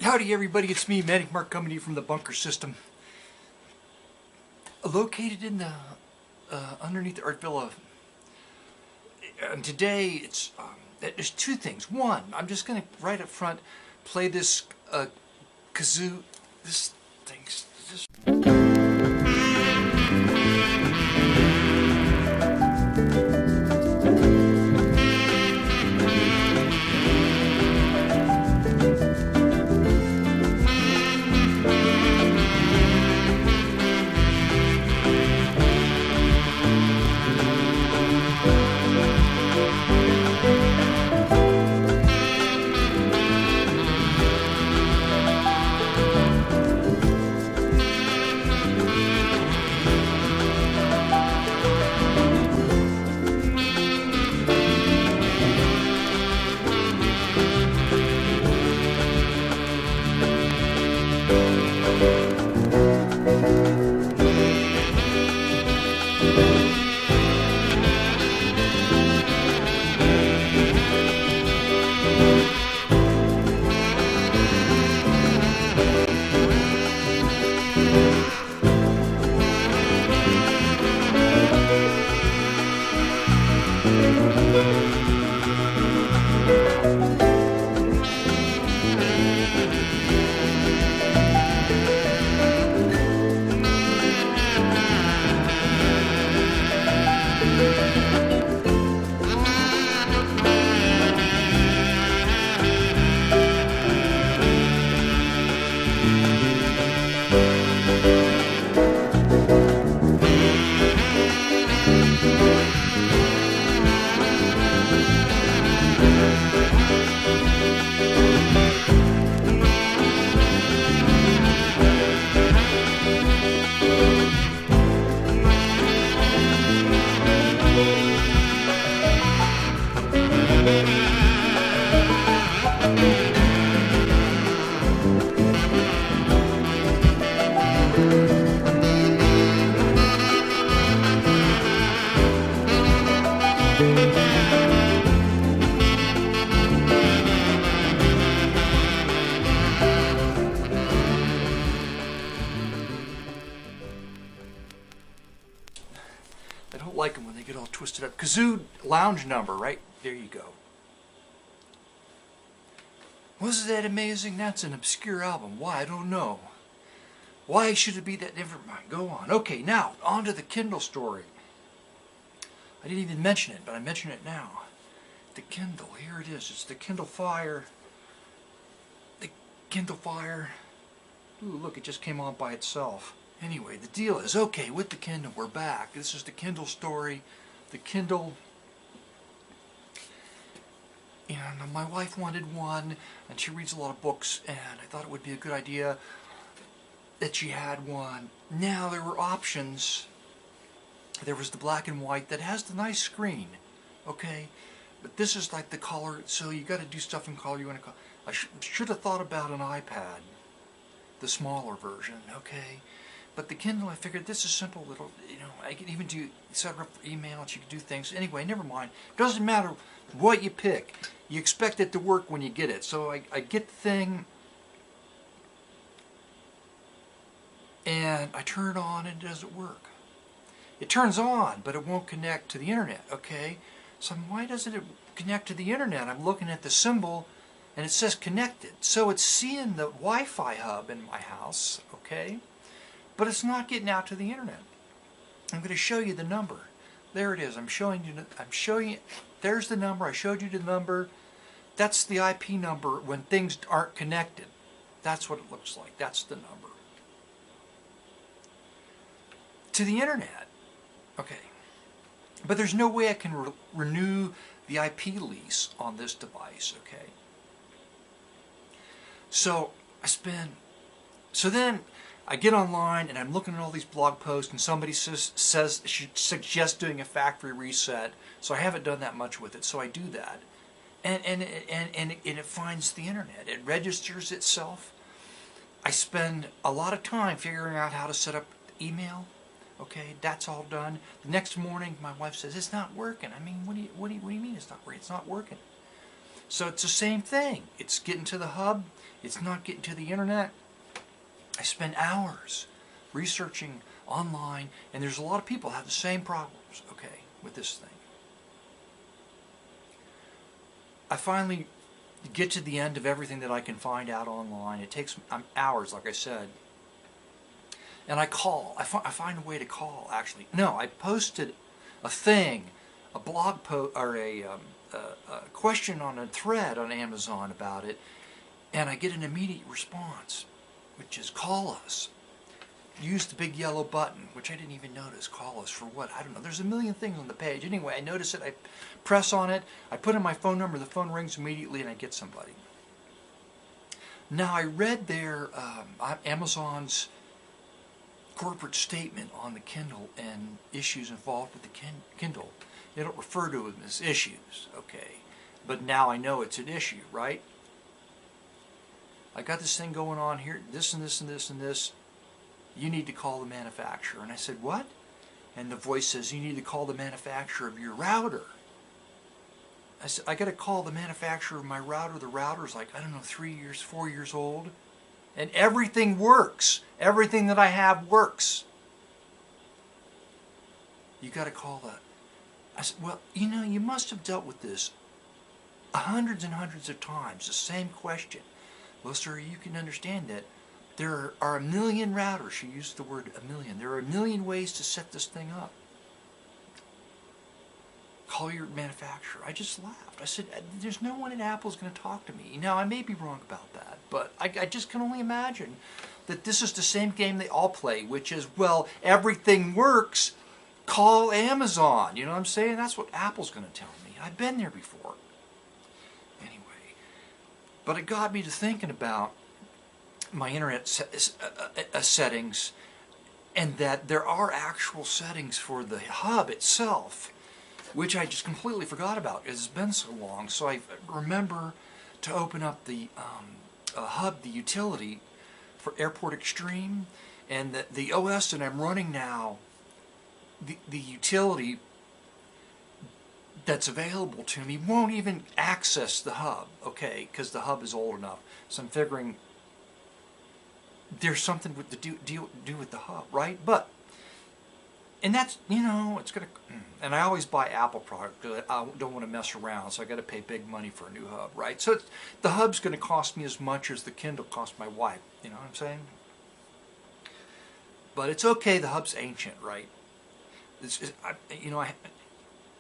Howdy everybody, it's me, Medic Mark, coming to you from the bunker system. Located in the, underneath the Art Villa. And today, there's two things. One, I'm just going to, right up front, play this Kazoo, this thing's just... I don't like them when they get all twisted up. Kazoo lounge number, right? There you go. Wasn't that amazing? That's an obscure album. Why? I don't know. Why should it be that? Never mind. Go on. Okay, now, on to the Kindle story. I didn't even mention it, but I mention it now. The Kindle. Here it is. It's the Kindle Fire. The Kindle Fire. Ooh, look, it just came on by itself. Anyway, the deal is, okay, with the Kindle, we're back. This is the Kindle story. The Kindle. And my wife wanted one, and she reads a lot of books, and I thought it would be a good idea that she had one. Now, there were options. There was the black and white that has the nice screen, okay? But this is like the color, so you got to do stuff in color. You want to. I should have thought about an iPad, the smaller version, okay? But the Kindle, I figured this is simple little, I can even set up for email, and you can do things. Anyway, never mind. Doesn't matter what you pick. You expect it to work when you get it. So I get the thing, and I turn it on, and it doesn't work. It turns on, but it won't connect to the internet, okay? So why doesn't it connect to the internet? I'm looking at the symbol, and it says connected. So it's seeing the Wi-Fi hub in my house, okay? But it's not getting out to the internet. I'm going to show you the number. There it is. I'm showing you. There's the number. I showed you the number. That's the IP number when things aren't connected. That's what it looks like. That's the number. To the internet. Okay. But there's no way I can renew the IP lease on this device, okay? So then I get online and I'm looking at all these blog posts, and somebody suggests doing a factory reset. So I haven't done that much with it, so I do that. And it finds the internet. It registers itself. I spend a lot of time figuring out how to set up email. Okay, that's all done. The next morning, my wife says, it's not working. I mean, what do you mean it's not working? It's not working. So it's the same thing. It's getting to the hub. It's not getting to the internet. I spend hours researching online, and there's a lot of people that have the same problems, okay, with this thing. I finally get to the end of everything that I can find out online. It takes hours, like I said. And I call. I find a way to call, actually. No, I posted a thing, a blog post, or a question on a thread on Amazon about it, and I get an immediate response, which is call us. Use the big yellow button, which I didn't even notice. Call us for what? I don't know. There's a million things on the page. Anyway, I notice it. I press on it. I put in my phone number. The phone rings immediately, and I get somebody. Now, I read their Amazon's corporate statement on the Kindle and issues involved with the Kindle. They don't refer to them as issues, okay? But now I know it's an issue, right? I got this thing going on here, this and this and this and this. You need to call the manufacturer. And I said, what? And the voice says, you need to call the manufacturer of your router. I said, I got to call the manufacturer of my router. The router's like, I don't know, 3 years, 4 years old. And everything works. Everything that I have works. You got to call that. I said, well, you know, you must have dealt with this hundreds and hundreds of times, the same question. Well, sir, you can understand that there are a million routers. She used the word a million. There are a million ways to set this thing up. Call your manufacturer. I just laughed. I said, there's no one at Apple's going to talk to me. Now, I may be wrong about that, but I just can only imagine that this is the same game they all play, which is, well, everything works. Call Amazon. You know what I'm saying? That's what Apple's going to tell me. I've been there before. Anyway, but it got me to thinking about my internet settings, and that there are actual settings for the hub itself, which I just completely forgot about. It's been so long, so I remember to open up the hub, the utility for Airport Extreme, and the OS that I'm running now, the utility that's available to me won't even access the hub, okay, because the hub is old enough. So I'm figuring there's something to do with the hub, right? But, and that's, you know, it's going to, and I always buy Apple product because I don't want to mess around, so I got to pay big money for a new hub, right? So the hub's going to cost me as much as the Kindle cost my wife, you know what I'm saying? But it's okay, the hub's ancient, right?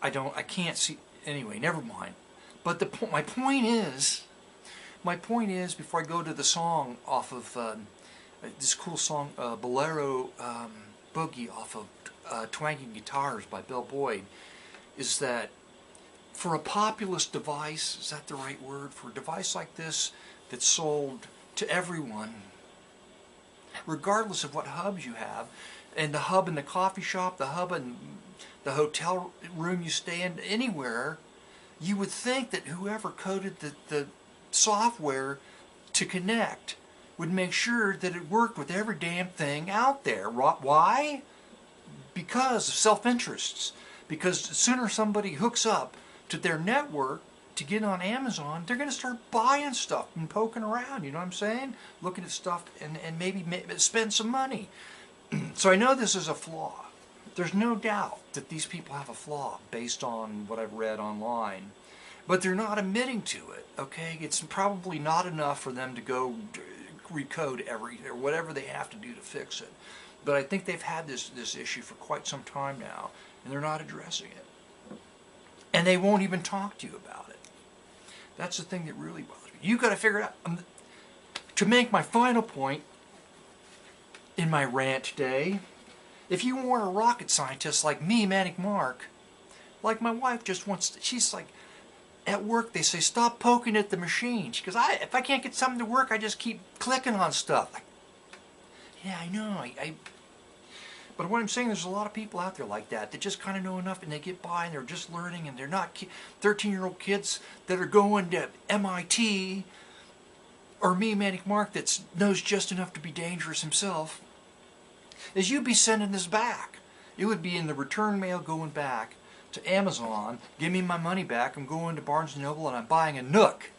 I can't see, anyway, never mind. But my point is, before I go to the song off of this cool song, Bolero Boogie off of Twanging Guitars by Bill Boyd, is that for a populist device, is that the right word? For a device like this that's sold to everyone, regardless of what hubs you have, and the hub in the coffee shop, the hub in the hotel room you stay in, anywhere, you would think that whoever coded the software to connect would make sure that it worked with every damn thing out there. Why? Because of self-interests. Because the sooner somebody hooks up to their network to get on Amazon, they're going to start buying stuff and poking around, you know what I'm saying? Looking at stuff and maybe spend some money. So I know this is a flaw. There's no doubt that these people have a flaw based on what I've read online. But they're not admitting to it, okay? It's probably not enough for them to go recode or whatever they have to do to fix it. But I think they've had this issue for quite some time now, and they're not addressing it. And they won't even talk to you about it. That's the thing that really bothers me. You've got to figure it out. To make my final point in my rant today, if you weren't a rocket scientist like me, Manic Mark, like my wife just wants, she's like, at work they say, stop poking at the machine. She goes, if I can't get something to work, I just keep clicking on stuff. Like, yeah, I know. But what I'm saying, there's a lot of people out there like that just kind of know enough, and they get by, and they're just learning, and they're not 13-year-old kids that are going to MIT, or me, Manic Mark, that knows just enough to be dangerous himself. Is you'd be sending this back. It would be in the return mail going back to Amazon. Give me my money back. I'm going to Barnes & Noble and I'm buying a Nook.